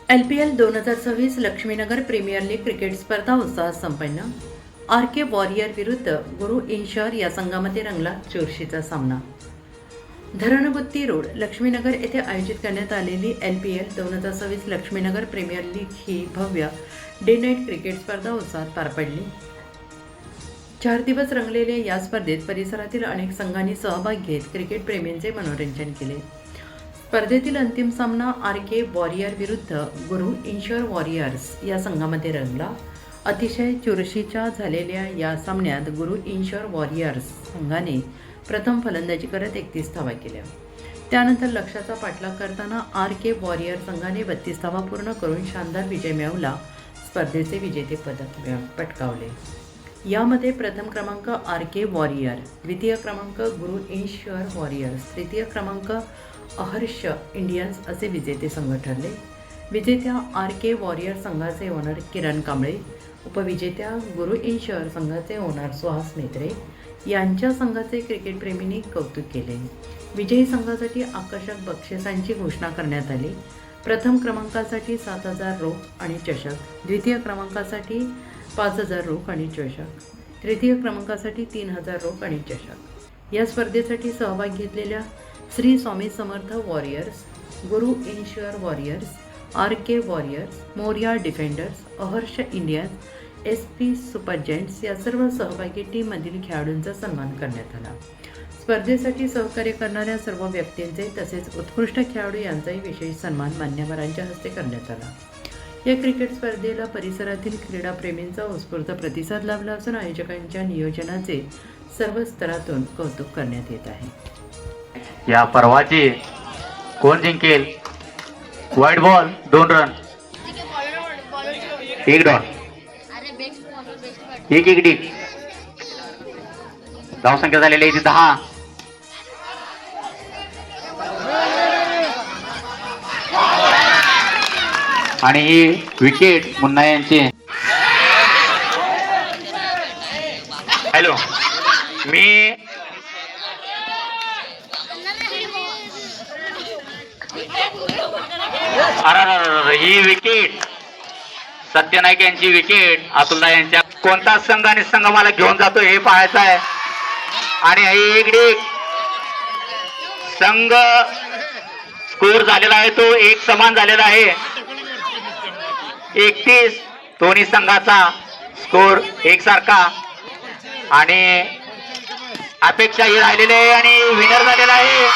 LPL 2026 Laxminagar premier league cricket स्पर्धा उत्साहात संपन्न. RK वॉरियर विरुद्ध गुरु इन्शॉर या संघामध्ये रंगला चुरशीचा सामना. धरणबुत्ती रोड लक्ष्मीनगर येथे आयोजित करण्यात आलेली LPL 2026 लक्ष्मीनगर प्रीमियर लीग ही भव्य डे नाईट क्रिकेट स्पर्धा उत्साहात पार पडली. 4 दिवस रंगलेल्या या स्पर्धेत परिसरातील अनेक संघांनी सहभाग घेत क्रिकेट प्रेमींचे मनोरंजन केले. स्पर्धेतील अंतिम सामना RK वॉरियर विरुद्ध गुरु इन्शॉर वॉरियर्स या संघामध्ये रंगला. अतिशय चुरशीच्या झालेल्या या सामन्यात गुरु इन्शॉर वॉरियर्स संघाने प्रथम फलंदाजी करत 31 धावा केल्या. त्यानंतर लक्ष्याचा पाठलाग करताना RK वॉरियर संघाने 32 धावा पूर्ण करून शानदार विजय मिळवला. स्पर्धेचे विजेतेपद पटकावले. यामध्ये प्रथम क्रमांक RK वॉरियर, द्वितीय क्रमांक गुरु इन्शॉर वॉरियर्स, तृतीय क्रमांक अहर्ष इंडियन्स असे विजेते संघ ठरले. विजेत्या RK वॉरियर संघाचे ओनर किरण कांबळे, उपविजेत्या गुरु इन्शॉर संघाचे ओनर सुहास मेत्रे यांच्या संघाचे क्रिकेटप्रेमींनी कौतुक केले. विजयी संघासाठी आकर्षक बक्षिसांची घोषणा करण्यात आली. प्रथम क्रमांकासाठी 7,000 रोख आणि चषक, द्वितीय क्रमांकासाठी 5,000 रोख आणि चषक, तृतीय क्रमांकासाठी 3,000 रोख आणि चषक. या स्पर्धेसाठी सहभाग घेतलेल्या Shri Swami Samarth warriors, Guru inshore warriors, RK warriors, Moriya defenders, Aharsh Indians, SP super gents या सर्व सहभागी टीममधील खेळाडूंचा सन्मान करण्यात आला. स्पर्धेसाठी सहकार्य करणाऱ्या सर्व व्यक्तींचे तसेच उत्कृष्ट खेळाडू यांचाही विशेष सन्मान मान्यवरांच्या हस्ते करण्यात आला. या क्रिकेट स्पर्धेला परिसरातील क्रीडाप्रेमींचा उत्स्फूर्त प्रतिसाद लाभला असून आयोजकांच्या नियोजनाचे सर्व स्तरातून कौतुक करण्यात येत आहे. या परवाची कोण जिंकेल? वाईट बॉल 2 रन, 1 डॉट, 1 डिक. धाव संख्या झालेली आहे 10. आणि ही विकेट मुन्ना यांची. हॅलो, मी ही विकेट सत्यनाईक यांची विकेट अतुल्ला यांच्या. कोणता संघ आणि संघ मला घेऊन जातो हे पाहायचं आहे. आणि एक डिक संघ स्कोर झालेला आहे तो एक समान झालेला आहे 31. दोन्ही संघाचा स्कोर एकसारखा आणि अपेक्षा ही राहिलेली आहे आणि विनर झालेला आहे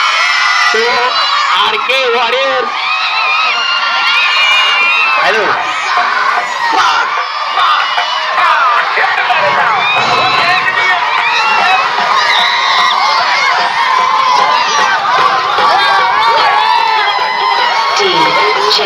तो RK वॉरियर्स. Hello, DJ